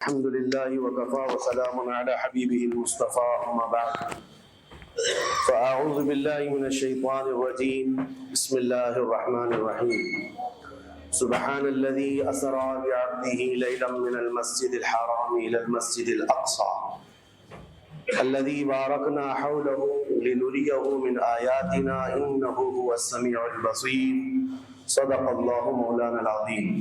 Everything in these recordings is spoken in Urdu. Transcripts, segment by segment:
الحمد لله وكفى وسلام على حبيبه المصطفى أما بعد فأعوذ بالله من الشيطان الرجيم بسم الله الرحمن الرحيم سبحان الذي أسرى بعبده ليلا من المسجد الحرام إلى المسجد الأقصى الذي باركنا حوله لنريه من آياتنا إنه هو السميع البصير صدق الله مولانا العظيم۔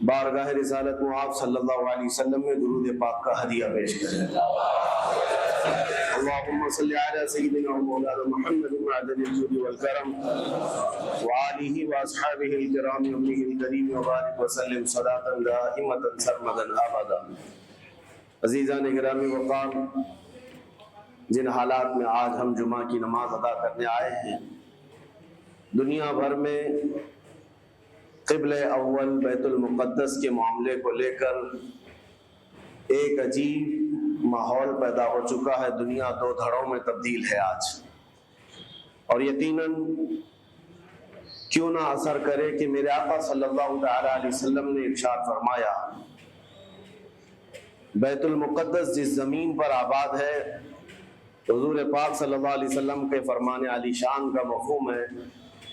بارگاہ رسالت میں آپ صلی اللہ علیہ وسلم میں درود پاک کا ہدیہ پیش کریں۔ اللہم صلی علی سیدنا و مولانا محمد معدن الجود والکرم وآلہ واصحابہ الکرام امہ الکریم وبارک وسلم صلاۃ دائمۃ سرمدا ابدا۔ عزیزان گرامی وقار، جن حالات میں آج ہم جمعہ کی نماز ادا کرنے آئے ہیں، دنیا بھر میں قبلہ اول بیت المقدس کے معاملے کو لے کر ایک عجیب ماحول پیدا ہو چکا ہے۔ دنیا دو دھڑوں میں تبدیل ہے آج، اور یقیناً کیوں نہ اثر کرے کہ میرے آقا صلی اللہ علیہ وسلم نے ارشاد فرمایا، بیت المقدس جس زمین پر آباد ہے، حضور پاک صلی اللہ علیہ وسلم کے فرمان علی شان کا مفہوم ہے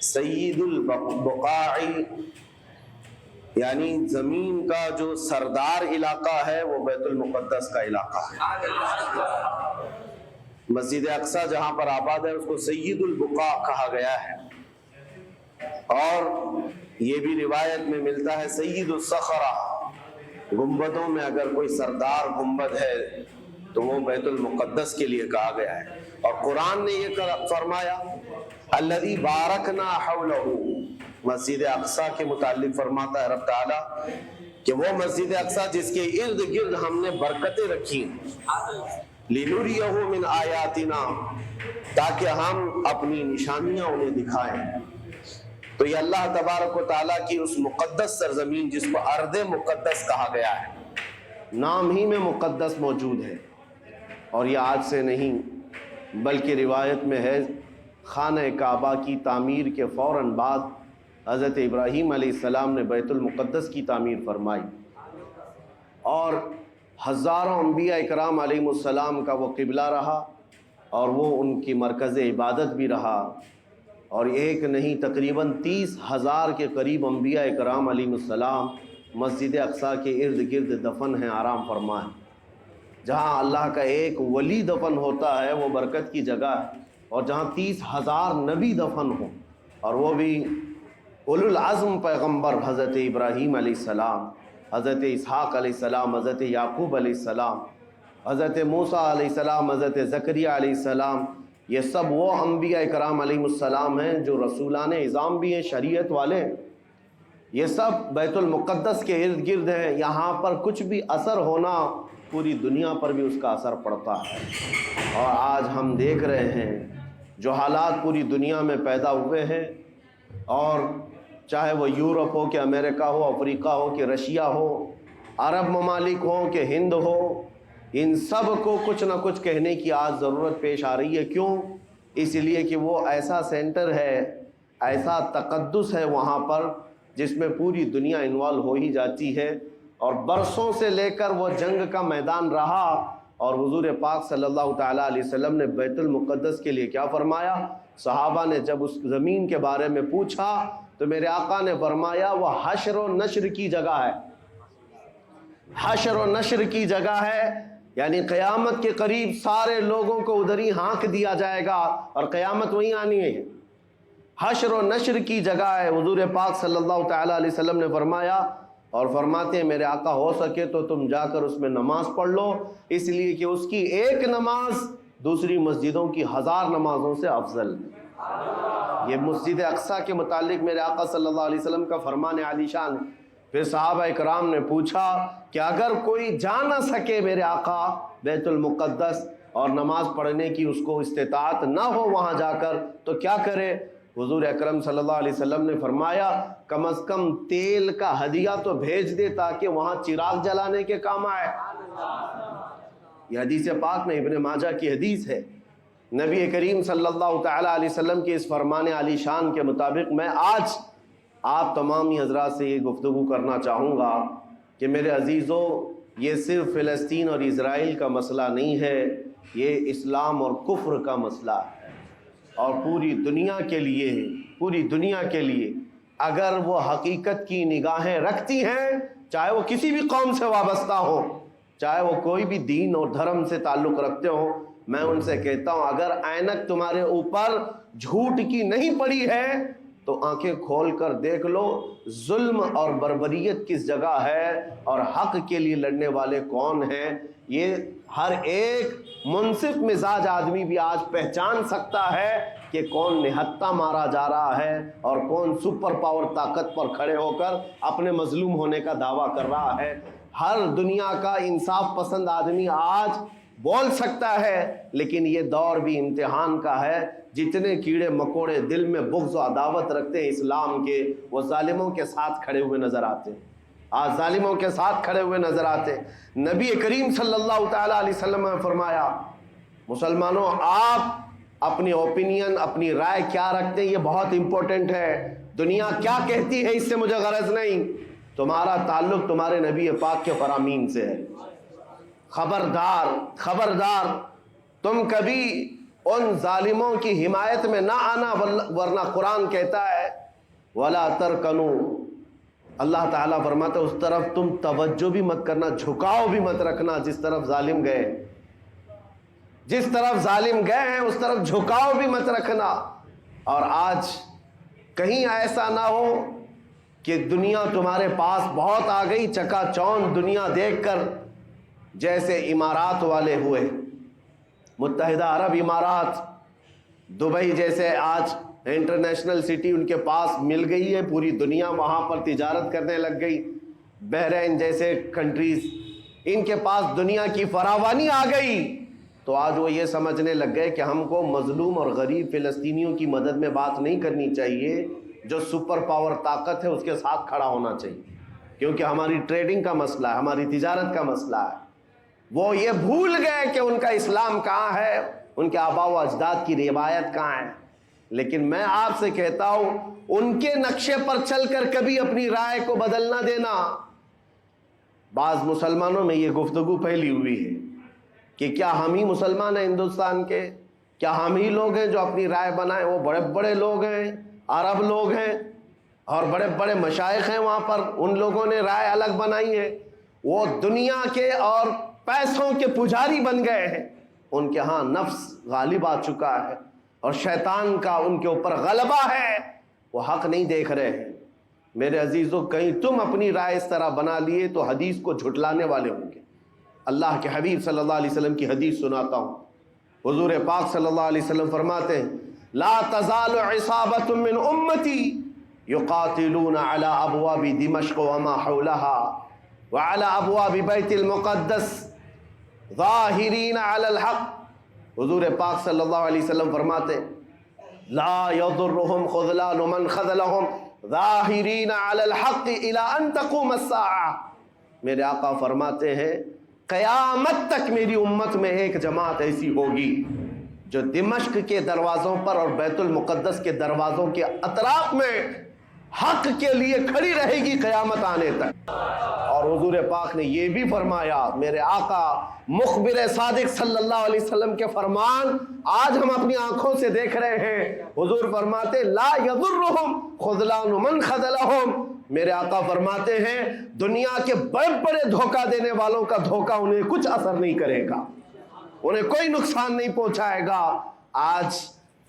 سید البقاع، یعنی زمین کا جو سردار علاقہ ہے وہ بیت المقدس کا علاقہ ہے۔ مسجد اقصی جہاں پر آباد ہے اس کو سید البقاع کہا گیا ہے، اور یہ بھی روایت میں ملتا ہے سید الصخرہ، گنبدوں میں اگر کوئی سردار گنبد ہے تو وہ بیت المقدس کے لیے کہا گیا ہے۔ اور قرآن نے یہ فرمایا الذی بارکنا حولہ، مسجد اقصی کے متعلق فرماتا ہے رب تعالیٰ کہ وہ مسجد اقصی جس کے ارد گرد ہم نے برکتیں رکھی لنریہ من آیاتنا، تاکہ ہم اپنی نشانیاں انہیں دکھائیں۔ تو یہ اللہ تبارک و تعالیٰ کی اس مقدس سرزمین جس کو ارض مقدس کہا گیا ہے، نام ہی میں مقدس موجود ہے، اور یہ آج سے نہیں بلکہ روایت میں ہے خانہ کعبہ کی تعمیر کے فوراً بعد حضرت ابراہیم علیہ السلام نے بیت المقدس کی تعمیر فرمائی، اور ہزاروں انبیاء اکرام علیہ السلام کا وہ قبلہ رہا، اور وہ ان کی مرکز عبادت بھی رہا، اور ایک نہیں تقریباً 30,000 کے قریب انبیاء اکرام علیہ السلام مسجد اقصی کے ارد گرد دفن ہیں، آرام فرما ہے۔ جہاں اللہ کا ایک ولی دفن ہوتا ہے وہ برکت کی جگہ ہے، اور جہاں 30,000 نبی دفن ہوں، اور وہ بھی اولو العزم پیغمبر حضرت ابراہیم علیہ السلام، حضرت اسحاق علیہ السلام، حضرت یعقوب علیہ السلام، حضرت موسیٰ علیہ السلام، حضرت زکریا علیہ السلام، یہ سب وہ انبیاء کرام علیہ السلام ہیں جو رسولان اعظام بھی ہیں، شریعت والے ہیں۔ یہ سب بیت المقدس کے ارد گرد ہیں۔ یہاں پر کچھ بھی اثر ہونا پوری دنیا پر بھی اس کا اثر پڑتا ہے، اور آج ہم دیکھ رہے ہیں جو حالات پوری دنیا میں پیدا ہوئے ہیں، اور چاہے وہ یورپ ہو کہ امریکہ ہو، افریقہ ہو کہ رشیا ہو، عرب ممالک ہوں کہ ہند ہو، ان سب کو کچھ نہ کچھ کہنے کی آج ضرورت پیش آ رہی ہے۔ کیوں؟ اس لیے کہ وہ ایسا سینٹر ہے، ایسا تقدس ہے وہاں پر جس میں پوری دنیا انوالو ہو ہی جاتی ہے، اور برسوں سے لے کر وہ جنگ کا میدان رہا، اور حضور پاک صلی اللہ تعالیٰ علیہ وسلم نے بیت المقدس کے لیے کیا فرمایا؟ صحابہ نے جب اس زمین کے بارے میں پوچھا تو میرے آقا نے فرمایا وہ حشر و نشر کی جگہ ہے، حشر و نشر کی جگہ ہے، یعنی قیامت کے قریب سارے لوگوں کو ادھر ہی ہانک دیا جائے گا، اور قیامت وہیں آنی ہے۔ حشر و نشر کی جگہ ہے، حضور پاک صلی اللہ تعالیٰ علیہ وسلم نے فرمایا، اور فرماتے ہیں میرے آقا ہو سکے تو تم جا کر اس میں نماز پڑھ لو، اس لیے کہ اس کی ایک نماز دوسری مسجدوں کی 1000 نمازوں سے افضل ہے۔ یہ مسجد اقصی کے متعلق میرے آقا صلی اللہ علیہ وسلم کا فرمان علی شان ہے۔ پھر صحابہ اکرام نے پوچھا کہ اگر کوئی جا نہ سکے میرے آقا بیت المقدس اور نماز پڑھنے کی اس کو استطاعت نہ ہو وہاں جا کر، تو کیا کرے؟ حضور اکرم صلی اللہ علیہ وسلم نے فرمایا کم از کم تیل کا ہدیہ تو بھیج دے تاکہ وہاں چراغ جلانے کے کام آئے۔ یہ حدیث پاک میں ابن ماجہ کی حدیث ہے۔ نبی کریم صلی اللہ تعالیٰ علیہ وسلم کے اس فرمان علی شان کے مطابق میں آج آپ تمامی حضرات سے یہ گفتگو کرنا چاہوں گا کہ میرے عزیزو، یہ صرف فلسطین اور اسرائیل کا مسئلہ نہیں ہے، یہ اسلام اور کفر کا مسئلہ ہے، اور پوری دنیا کے لیے ہے، پوری دنیا کے لیے۔ اگر وہ حقیقت کی نگاہیں رکھتی ہیں، چاہے وہ کسی بھی قوم سے وابستہ ہو، چاہے وہ کوئی بھی دین اور دھرم سے تعلق رکھتے ہوں، میں ان سے کہتا ہوں اگر اینک تمہارے اوپر جھوٹ کی نہیں پڑی ہے تو آنکھیں کھول کر دیکھ لو ظلم اور بربریت کس جگہ ہے اور حق کے لیے لڑنے والے کون ہیں۔ یہ ہر ایک منصف مزاج آدمی بھی آج پہچان سکتا ہے کہ کون نہتہ مارا جا رہا ہے اور کون سپر پاور طاقت پر کھڑے ہو کر اپنے مظلوم ہونے کا دعویٰ کر رہا ہے۔ ہر دنیا کا انصاف پسند آدمی آج بول سکتا ہے، لیکن یہ دور بھی امتحان کا ہے۔ جتنے کیڑے مکوڑے دل میں بغض و عداوت رکھتے ہیں اسلام کے، وہ ظالموں کے ساتھ کھڑے ہوئے نظر آتے ہیں، آج ظالموں کے ساتھ کھڑے ہوئے نظر آتے ہیں۔ نبی کریم صلی اللہ تعالیٰ علیہ وسلم نے فرمایا مسلمانوں آپ اپنی اوپینین، اپنی رائے کیا رکھتے ہیں یہ بہت امپورٹنٹ ہے، دنیا کیا کہتی ہے اس سے مجھے غرض نہیں، تمہارا تعلق تمہارے نبی پاک کے فرامین سے ہے۔ خبردار خبردار تم کبھی ان ظالموں کی حمایت میں نہ آنا، ورنہ قرآن کہتا ہے وَلَا تَرْكَنُوا، اللہ تعالیٰ فرماتا ہے اس طرف تم توجہ بھی مت کرنا، جھکاؤ بھی مت رکھنا جس طرف ظالم گئے، جس طرف ظالم گئے ہیں اس طرف جھکاؤ بھی مت رکھنا۔ اور آج کہیں ایسا نہ ہو کہ دنیا تمہارے پاس بہت آ گئی، چکا چوند دنیا دیکھ کر جیسے امارات والے ہوئے، متحدہ عرب امارات، دبئی جیسے آج انٹرنیشنل سٹی ان کے پاس مل گئی ہے، پوری دنیا وہاں پر تجارت کرنے لگ گئی، بحرین جیسے کنٹریز، ان کے پاس دنیا کی فراوانی آ گئی، تو آج وہ یہ سمجھنے لگ گئے کہ ہم کو مظلوم اور غریب فلسطینیوں کی مدد میں بات نہیں کرنی چاہیے، جو سپر پاور طاقت ہے اس کے ساتھ کھڑا ہونا چاہیے، کیونکہ ہماری ٹریڈنگ کا مسئلہ ہے، ہماری تجارت کا مسئلہ ہے۔ وہ یہ بھول گئے کہ ان کا اسلام کہاں ہے، ان کے آباء و اجداد کی روایت کہاں ہے۔ لیکن میں آپ سے کہتا ہوں ان کے نقشے پر چل کر کبھی اپنی رائے کو بدل نہ دینا۔ بعض مسلمانوں میں یہ گفتگو پھیلی ہوئی ہے کہ کیا ہم ہی مسلمان ہیں ہندوستان کے، کیا ہم ہی لوگ ہیں جو اپنی رائے بنائیں، وہ بڑے بڑے لوگ ہیں، عرب لوگ ہیں اور بڑے بڑے مشائخ ہیں وہاں پر، ان لوگوں نے رائے الگ بنائی ہے، وہ دنیا کے اور پیسوں کے پجاری بن گئے ہیں، ان کے ہاں نفس غالب آ چکا ہے اور شیطان کا ان کے اوپر غلبہ ہے، وہ حق نہیں دیکھ رہے ہیں۔ میرے عزیزوں کہیں تم اپنی رائے اس طرح بنا لیے تو حدیث کو جھٹلانے والے ہوں گے۔ اللہ کے حبیب صلی اللہ علیہ وسلم کی حدیث سناتا ہوں، حضور پاک صلی اللہ علیہ وسلم فرماتے ہیں لا تزال عصابۃ من امتی یقاتلون علی ابواب دمشق وما حولها وعلى ابواب بیت المقدس ظاہرین علی الحق۔ حضور پاک صلی اللہ علیہ وسلم فرماتے لا یضرهم خذلان من خذلهم ظاہرین علی الحق الی ان تقوم الساعہ۔ میرے آقا فرماتے ہیں قیامت تک میری امت میں ایک جماعت ایسی ہوگی جو دمشق کے دروازوں پر اور بیت المقدس کے دروازوں کے اطراف میں حق کے لیے کھڑی رہے گی قیامت آنے تک۔ اور حضور پاک نے یہ بھی فرمایا، میرے آقا مخبر صادق صلی اللہ علیہ وسلم کے فرمان آج ہم اپنی آنکھوں سے دیکھ رہے ہیں، حضور فرماتے لا یضرهم خذلان من خذلهم۔ میرے آقا فرماتے ہیں دنیا کے بڑے بڑے دھوکہ دینے والوں کا دھوکہ انہیں کچھ اثر نہیں کرے گا، انہیں کوئی نقصان نہیں پہنچائے گا۔ آج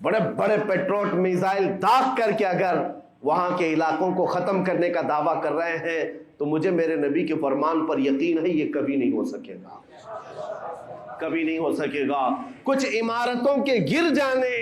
بڑے بڑے پیٹروٹ میزائل داغ کر کے اگر وہاں کے علاقوں کو ختم کرنے کا دعویٰ کر رہے ہیں تو مجھے میرے نبی کے فرمان پر یقین ہے یہ کبھی نہیں ہو سکے گا، کبھی نہیں ہو سکے گا۔ کچھ عمارتوں کے گر جانے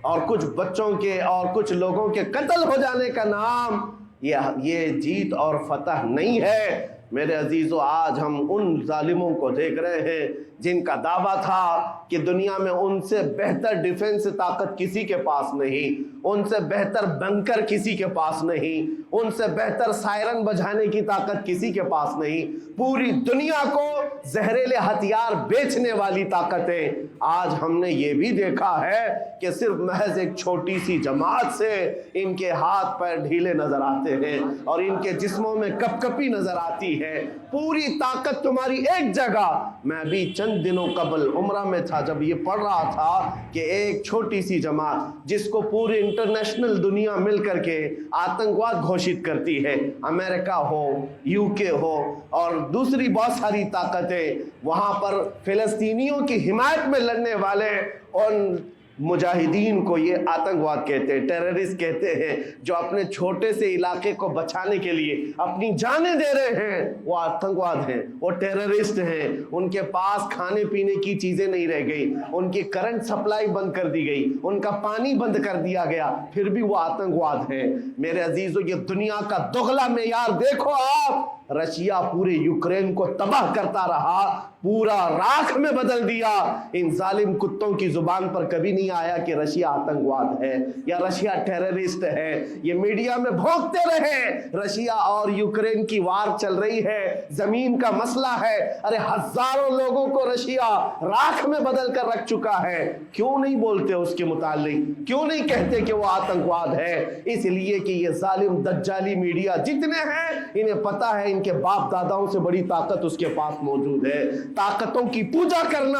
اور کچھ بچوں کے اور کچھ لوگوں کے قتل ہو جانے کا نام یہ جیت اور فتح نہیں ہے۔ میرے عزیزو آج ہم ان ظالموں کو دیکھ رہے ہیں جن کا دعویٰ تھا کہ دنیا میں ان سے بہتر ڈیفنس طاقت کسی کے پاس نہیں، ان سے بہتر بنکر کسی کے پاس نہیں، ان سے بہتر سائرن بجانے کی طاقت کسی کے پاس نہیں. پوری دنیا کو زہریلے ہتھیار بیچنے والی طاقتیں. آج ہم نے یہ بھی دیکھا ہے کہ صرف محض ایک چھوٹی سی جماعت سے ان کے ہاتھ پیر ڈھیلے نظر آتے ہیں اور ان کے جسموں میں کپ کپی نظر آتی ہے. پوری طاقت تمہاری ایک جگہ. میں بھی چند دنوں قبل عمرہ میں تھا جب یہ پڑھ رہا تھا کہ ایک چھوٹی سی جماعت جس کو پوری انٹرنیشنل دنیا مل کر کے آتنکواد گھوشت کرتی ہے, امریکہ ہو, یو کے ہو اور دوسری بہت ساری طاقتیں, وہاں پر فلسطینیوں کی حمایت میں لڑنے والے ان مجاہدین کو یہ آتنکواد کہتے ہیں, ٹیررسٹ کہتے ہیں. جو اپنے چھوٹے سے علاقے کو بچانے کے لیے اپنی جانیں دے رہے ہیں وہ آتنکواد ہیں, وہ ٹیررسٹ ہیں. ان کے پاس کھانے پینے کی چیزیں نہیں رہ گئی, ان کی کرنٹ سپلائی بند کر دی گئی, ان کا پانی بند کر دیا گیا, پھر بھی وہ آتنکواد ہیں. میرے عزیزو, یہ دنیا کا دغلا معیار دیکھو آپ. رشیا پورے یوکرین کو تباہ کرتا رہا, پورا راکھ میں بدل دیا. ان ظالم کتوں کی زبان پر کبھی نہیں آیا کہ رشیا آتنکواد ہے یا رشیا ٹیررسٹ ہے. یہ میڈیا میں بھونکتے رہے رشیا اور یوکرین کی وار چل رہی ہے, زمین کا مسئلہ ہے. ارے ہزاروں لوگوں کو رشیا راکھ میں بدل کر رکھ چکا ہے. کیوں نہیں بولتے اس کے متعلق, کیوں نہیں کہتے کہ وہ آتنکواد ہے؟ اس لیے کہ یہ ظالم دجالی میڈیا جتنے ہیں انہیں پتا ہے ان کے باپ داداؤں سے بڑی طاقت اس کے پاس موجود ہے. طاقتوں کی پوجا کرنا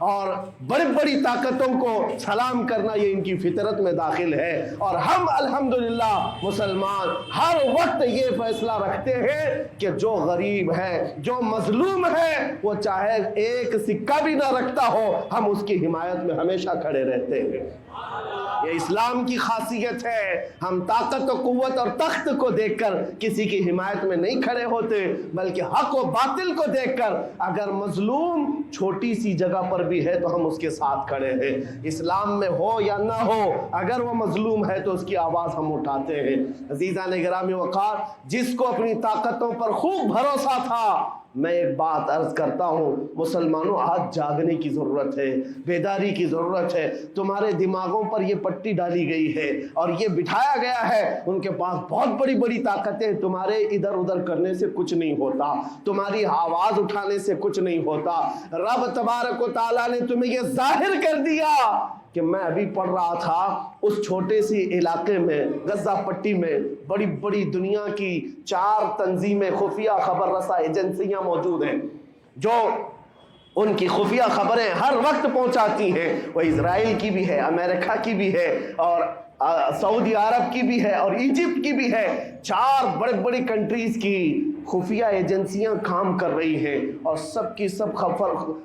اور بڑی بڑی طاقتوں کو سلام کرنا یہ ان کی فطرت میں داخل ہے. اور ہم الحمدللہ مسلمان ہر وقت یہ فیصلہ رکھتے ہیں کہ جو غریب ہے, جو مظلوم ہے, وہ چاہے ایک سکہ بھی نہ رکھتا ہو, ہم اس کی حمایت میں ہمیشہ کھڑے رہتے ہیں. یہ اسلام کی خاصیت ہے. ہم طاقت و قوت اور تخت کو دیکھ کر کسی کی حمایت میں نہیں کھڑے ہوتے, بلکہ حق و باطل کو دیکھ کر اگر مظلوم چھوٹی سی جگہ پر بھی ہے تو ہم اس کے ساتھ کھڑے ہیں. اسلام میں ہو یا نہ ہو, اگر وہ مظلوم ہے تو اس کی آواز ہم اٹھاتے ہیں. عزیزان گرامی وقار, جس کو اپنی طاقتوں پر خوب بھروسہ تھا, میں ایک بات عرض کرتا ہوں مسلمانوں, آج جاگنے کی ضرورت ہے, بیداری کی ضرورت ہے. تمہارے دماغوں پر یہ پٹی ڈالی گئی ہے اور یہ بٹھایا گیا ہے ان کے پاس بہت بڑی بڑی طاقتیں, تمہارے ادھر ادھر کرنے سے کچھ نہیں ہوتا, تمہاری آواز اٹھانے سے کچھ نہیں ہوتا. رب تبارک و تعالیٰ نے تمہیں یہ ظاہر کر دیا کہ میں ابھی پڑھ رہا تھا اس چھوٹے سی علاقے میں غزہ پٹی میں بڑی بڑی دنیا کی 4 تنظیمیں, خفیہ خبر رساں ایجنسیاں موجود ہیں جو ان کی خفیہ خبریں ہر وقت پہنچاتی ہیں. وہ اسرائیل کی بھی ہے, امریکہ کی بھی ہے اور سعودی عرب کی بھی ہے اور ایجپٹ کی بھی ہے. 4 بڑے بڑی کنٹریز کی خفیہ ایجنسیاں کام کر رہی ہیں اور سب کی سب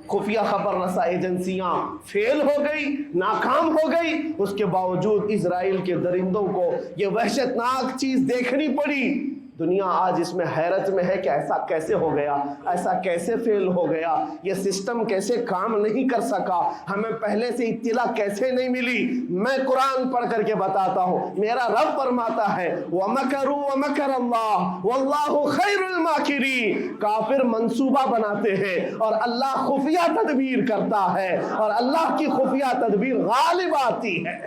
خفیہ خبر رساں ایجنسیاں فیل ہو گئی, ناکام ہو گئی. اس کے باوجود اسرائیل کے درندوں کو یہ وحشتناک چیز دیکھنی پڑی. دنیا آج اس میں حیرت میں ہے کہ ایسا کیسے ہو گیا, ایسا کیسے فیل ہو گیا, یہ سسٹم کیسے کام نہیں کر سکا, ہمیں پہلے سے اطلاع کیسے نہیں ملی. میں قرآن پڑھ کر کے بتاتا ہوں, میرا رب فرماتا ہے وَمَكَرُوا وَمَكَرَ اللَّهُ وَاللَّهُ خَيْرُ الْمَاكِرِينَ. کافر منصوبہ بناتے ہیں اور اللہ خفیہ تدبیر کرتا ہے اور اللہ کی خفیہ تدبیر غالب آتی ہے.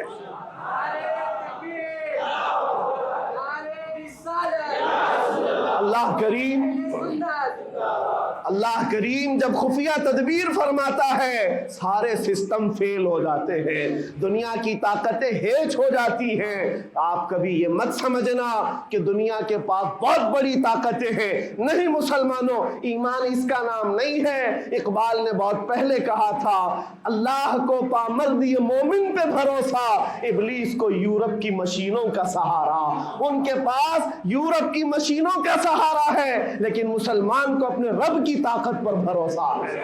اللہ کریم جب خفیہ تدبیر فرماتا ہے سارے سسٹم فیل ہو جاتے ہیں, دنیا کی طاقتیں ہیچ ہو جاتی ہیں. آپ کبھی یہ مت سمجھنا کہ دنیا کے پاس بہت بڑی طاقتیں ہیں. نہیں مسلمانوں, ایمان اس کا نام نہیں ہے. اقبال نے بہت پہلے کہا تھا اللہ کو پامرد مومن پہ بھروسہ, ابلیس کو یورپ کی مشینوں کا سہارا. ان کے پاس یورپ کی مشینوں کا سہارا ہے لیکن مسلمان کو اپنے رب کی طاقت پر بھروسہ ہے.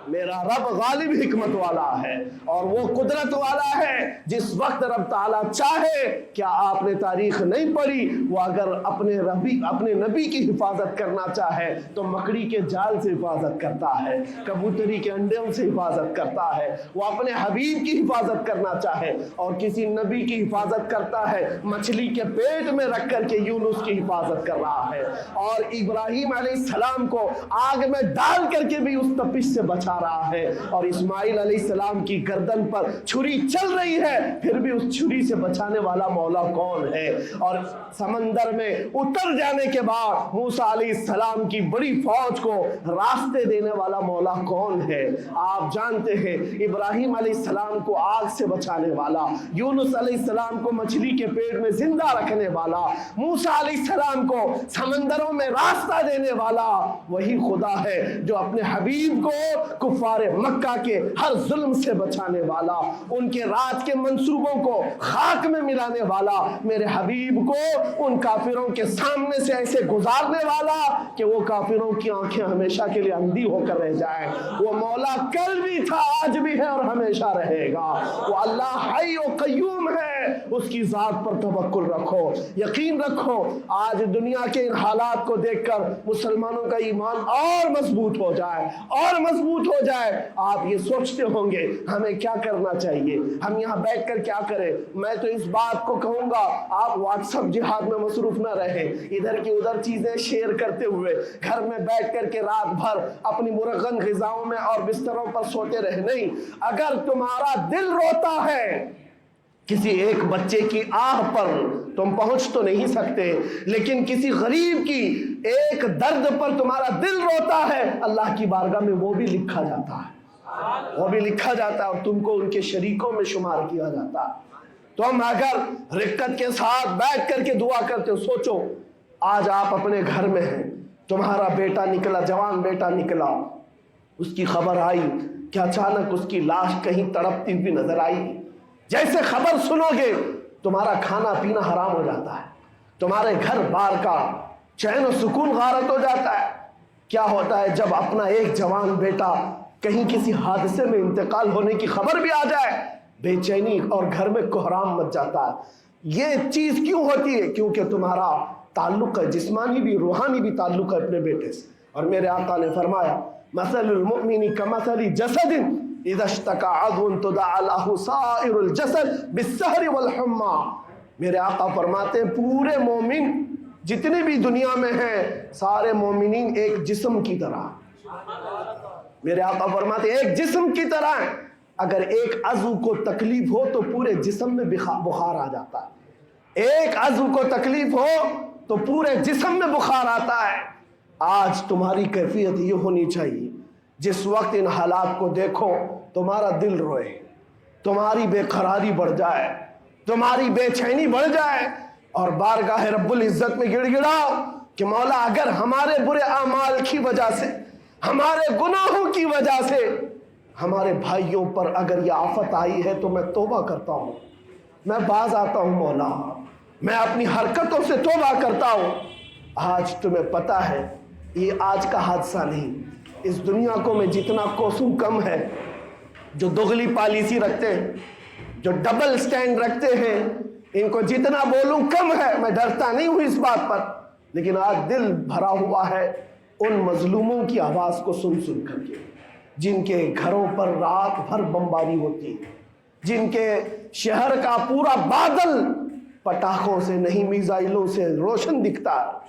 میرا رب غالب حکمت والا ہے اور وہ قدرت والا ہے. جس وقت رب تعالیٰ چاہے, کیا آپ نے تاریخ نہیں پڑھی, وہ اگر اپنے نبی کی حفاظت کرنا چاہے تو مکڑی کے جال سے حفاظت کرتا ہے, کبوتری کے انڈوں سے حفاظت کرتا ہے. وہ اپنے حبیب کی حفاظت کرنا چاہے اور کسی نبی کی حفاظت کرتا ہے, مچھلی کے پیٹ میں رکھ کر کے یونس کی حفاظت کر رہا ہے اور ابراہیم علیہ السلام کو آگ میں ڈال کر کے بھی اس تپش سے بچا جا رہا ہے اور اسماعیل علیہ السلام کی گردن پر چھری چل رہی ہے، پھر بھی اس چھری سے بچانے والا مولا کون ہے؟ اور سمندر میں اتر جانے کے بعد موسیٰ علیہ السلام کی بڑی فوج کو راستے دینے والا مولا کون ہے؟ آپ جانتے ہیں ابراہیم علیہ السلام کو آگ سے بچانے والا، یونس علیہ السلام کو مچھلی کے پیٹ میں زندہ رکھنے والا، موسیٰ علیہ السلام کو سمندروں میں راستہ دینے والا وہی خدا ہے جو اپنے حبیب کو کفار مکہ کے ہر ظلم سے بچانے والا، ان کے رات کے منصوبوں کو خاک میں ملانے والا، میرے حبیب کو ان کافروں کے سامنے سے ایسے گزارنے والا کہ وہ کافروں کی آنکھیں ہمیشہ کے لیے اندھی ہو کر رہ جائیں۔ وہ مولا کل بھی تھا، آج بھی ہے اور ہمیشہ رہے گا۔ وہ اللہ حی و قیوم ہے، اس کی ذات پر توکل رکھو، یقین رکھو۔ آج دنیا کے ان حالات کو دیکھ کر مسلمانوں کا ایمان اور مضبوط ہو جائے اور مضبوط ہو جائے۔ آپ یہ سوچتے ہوں گے ہمیں کیا کرنا چاہیے، ہم یہاں بیٹھ کر کیا کریں؟ میں تو اس بات کو کہوں گا آپ واٹس ایپ جہاد میں مصروف نہ رہیں، ادھر کی ادھر چیزیں شیئر کرتے ہوئے گھر میں بیٹھ کر کے رات بھر اپنی مرغن غذاؤں میں اور بستروں پر سوتے رہے نہیں۔ اگر تمہارا دل روتا ہے کسی ایک بچے کی آہ پر، تم پہنچ تو نہیں سکتے، لیکن کسی غریب کی ایک درد پر تمہارا دل روتا ہے، اللہ کی بارگاہ میں وہ بھی لکھا جاتا ہے، وہ بھی لکھا جاتا ہے اور تم کو ان کے شریکوں میں شمار کیا جاتا ہے۔ تم اگر رقت کے ساتھ بیٹھ کر کے دعا کرتے ہو، سوچو آج آپ اپنے گھر میں ہیں، تمہارا بیٹا نکلا، جوان بیٹا نکلا، اس کی خبر آئی کہ اچانک اس کی لاش کہیں تڑپتی ہوئی نظر آئی، جیسے خبر سنو گے تمہارا کھانا پینا حرام ہو جاتا ہے، تمہارے گھر بار کا چین و سکون غارت ہو جاتا ہے۔ کیا ہوتا ہے جب اپنا ایک جوان بیٹا کہیں کسی حادثے میں انتقال ہونے کی خبر بھی آ جائے، بے چینی اور گھر میں کوہرام مچ جاتا ہے۔ یہ چیز کیوں ہوتی ہے؟ کیونکہ تمہارا تعلق ہے، جسمانی بھی روحانی بھی تعلق ہے اپنے بیٹے سے۔ اور میرے آقا نے فرمایا مثل المؤمن کمثل جسد اذا اشتكى عضو تداعى له سائر الجسد بالسهر والحمى۔ میرے آقا فرماتے ہیں پورے مومن جتنے بھی دنیا میں ہیں، سارے مومنین ایک جسم کی طرح، میرے آقا فرماتے ہیں ایک جسم کی طرح ہیں، اگر ایک عضو کو تکلیف ہو تو پورے جسم میں بخار آ جاتا ہے، ایک عضو کو تکلیف ہو تو پورے جسم میں بخار آتا ہے۔ آج تمہاری کیفیت یہ ہونی چاہیے، جس وقت ان حالات کو دیکھو تمہارا دل روئے، تمہاری بے قراری بڑھ جائے، تمہاری بے چینی بڑھ جائے اور بارگاہ رب العزت میں گڑ گڑاؤ کہ مولا اگر ہمارے برے اعمال کی وجہ سے، ہمارے گناہوں کی وجہ سے ہمارے بھائیوں پر اگر یہ آفت آئی ہے تو میں توبہ کرتا ہوں، میں باز آتا ہوں مولا، میں اپنی حرکتوں سے توبہ کرتا ہوں۔ آج تمہیں پتہ ہے یہ آج کا حادثہ نہیں، اس دنیا کو میں جتنا کوسوں کم ہے جو دغلی پالیسی رکھتے ہیں، جو ڈبل سٹینڈ رکھتے ہیں، ان کو جتنا بولوں کم ہے، میں ڈرتا نہیں ہوں اس بات پر، لیکن آج دل بھرا ہوا ہے ان مظلوموں کی آواز کو سن سن کر کے، جن کے گھروں پر رات بھر بمباری ہوتی ہے، جن کے شہر کا پورا بادل پٹاخوں سے نہیں میزائلوں سے روشن دکھتا ہے۔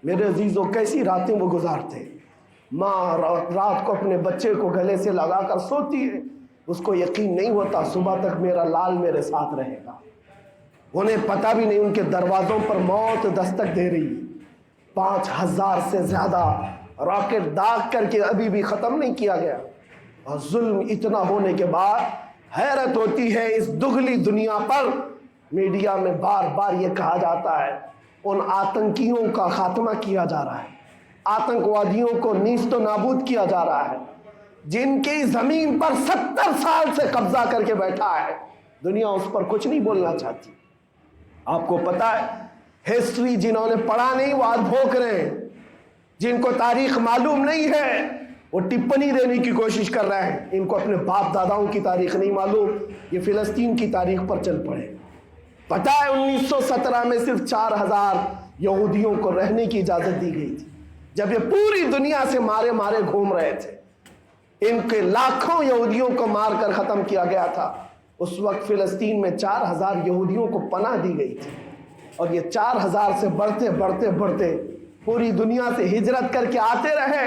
میرے عزیزوں کیسی راتیں وہ گزارتے، ماں رات کو اپنے بچے کو گلے سے لگا کر سوتی ہے، اس کو یقین نہیں ہوتا صبح تک میرا لال میرے ساتھ رہے گا، انہیں پتہ بھی نہیں ان کے دروازوں پر موت دستک دے رہی ہے۔ 5000 سے زیادہ راکٹ داغ کر کے ابھی بھی ختم نہیں کیا گیا، اور ظلم اتنا ہونے کے بعد حیرت ہوتی ہے اس دگلی دنیا پر میڈیا میں بار بار یہ کہا جاتا ہے ان آتنکیوں کا خاتمہ کیا جا رہا ہے، آتنکوادیوں کو نیست و نابود کیا جا رہا ہے، جن کی زمین پر 70 سال سے قبضہ کر کے بیٹھا ہے، دنیا اس پر کچھ نہیں بولنا چاہتی۔ آپ کو پتا ہے ہسٹری جنہوں نے پڑھا نہیں وہ آج بھوک رہے ہیں، جن کو تاریخ معلوم نہیں ہے وہ ٹپنی دینے کی کوشش کر رہے ہیں، ان کو اپنے باپ داداؤں کی تاریخ نہیں معلوم، یہ فلسطین کی تاریخ پر چل پڑے۔ پتہ ہے 1917 میں صرف 4000 یہودیوں کو رہنے کی اجازت دی گئی تھی، جب یہ پوری دنیا سے مارے مارے گھوم رہے تھے، ان کے لاکھوں یہودیوں کو مار کر ختم کیا گیا تھا۔ اس وقت فلسطین میں 4000 یہودیوں کو پناہ دی گئی تھی، اور یہ 4000 سے بڑھتے بڑھتے بڑھتے پوری دنیا سے ہجرت کر کے آتے رہے،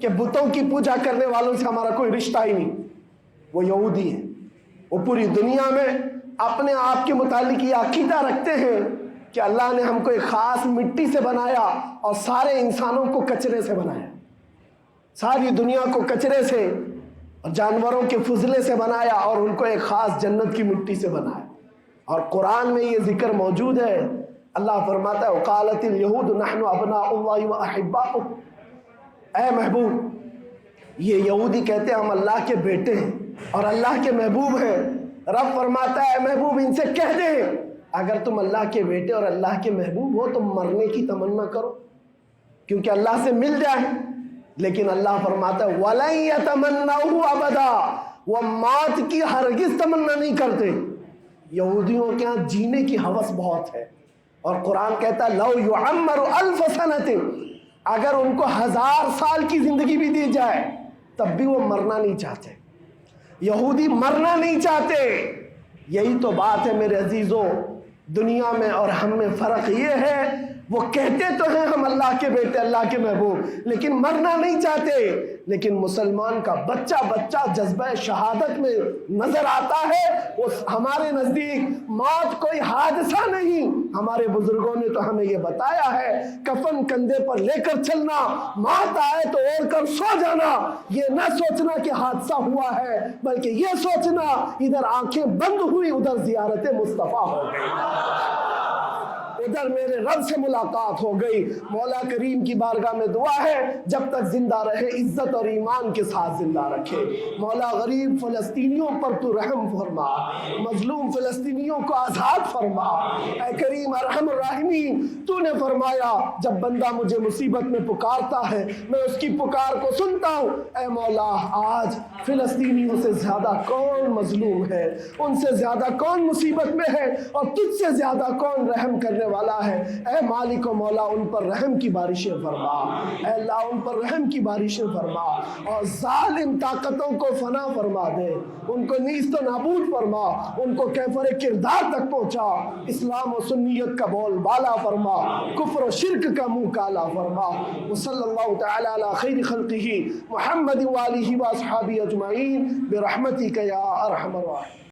کہ بتوں کی پوجا کرنے والوں سے ہمارا کوئی رشتہ ہی نہیں، وہ یہودی ہیں۔ وہ پوری دنیا میں اپنے آپ کے متعلق یہ عقیدہ رکھتے ہیں کہ اللہ نے ہم کو ایک خاص مٹی سے بنایا اور سارے انسانوں کو کچرے سے بنایا، ساری دنیا کو کچرے سے اور جانوروں کے فضلے سے بنایا اور ان کو ایک خاص جنت کی مٹی سے بنایا۔ اور قرآن میں یہ ذکر موجود ہے، اللہ فرماتا ہے وقالت اليہود نحن ابناء اللہ واحباؤہ، اے محبوب یہ یہودی کہتے ہیں ہم اللہ کے بیٹے ہیں اور اللہ کے محبوب ہیں۔ رب فرماتا ہے اے محبوب ان سے کہہ دیں اگر تم اللہ کے بیٹے اور اللہ کے محبوب ہو تو مرنے کی تمنا کرو کیونکہ اللہ سے مل جائے، لیکن اللہ فرماتا ہے وَلَن يَتَمَنَّوْهُ أَبَدًا، وہ موت کی ہرگز تمنا نہیں کرتے۔ یہودیوں کے ہاں جینے کی ہوس بہت ہے، اور قرآن کہتا ہے لَوْ يُعَمَّرُ أَلْفَ سَنَةٍ، اگر ان کو 1000 سال کی زندگی بھی دی جائے تب بھی وہ مرنا نہیں چاہتے۔ یہودی مرنا نہیں چاہتے۔ یہی تو بات ہے میرے عزیزوں، دنیا میں اور ہم میں فرق یہ ہے وہ کہتے تو ہیں ہم اللہ کے بیٹے اللہ کے محبوب لیکن مرنا نہیں چاہتے۔ لیکن مسلمان کا بچہ جذبہ شہادت میں نظر آتا ہے، وہ ہمارے نزدیک موت کوئی حادثہ نہیں۔ ہمارے بزرگوں نے تو ہمیں یہ بتایا ہے کفن کندھے پر لے کر چلنا، موت آئے تو اوڑھ کر سو جانا، یہ نہ سوچنا کہ حادثہ ہوا ہے بلکہ یہ سوچنا ادھر آنکھیں بند ہوئی ادھر زیارت مصطفیٰ ہو گئی، ادھر میرے رب سے ملاقات ہو گئی۔ مولا کریم کی بارگاہ میں دعا ہے جب تک زندہ رہے عزت اور ایمان کے ساتھ زندہ رکھے۔ مولا غریب فلسطینیوں پر تو رحم فرما، مظلوم فلسطینیوں کو آزاد فرما۔ اے کریم ارحم الراحمین، تو نے فرمایا جب بندہ مجھے مصیبت میں پکارتا ہے میں اس کی پکار کو سنتا ہوں۔ اے مولا آج فلسطینیوں سے زیادہ کون مظلوم ہے، ان سے زیادہ کون مصیبت میں ہے اور تجھ سے زیادہ کون رحم کرنے والا ہے۔ اے مالک و مولا ان پر رحم کی بارشیں فرما، اے اللہ ان پر رحم کی بارشیں فرما اور ظالم طاقتوں کو فنا فرما دے، ان کو نیست و نابود فرما، ان کو کیفر کردار تک پہنچا، اسلام و سنیت کا بول بالا فرما، کفر و شرک کا منہ کالا فرما۔ وصلی اللہ تعالی علی خیر خلقہ محمد وآلہ واصحابہ اجمعین برحمتک یا ارحم الراحمین۔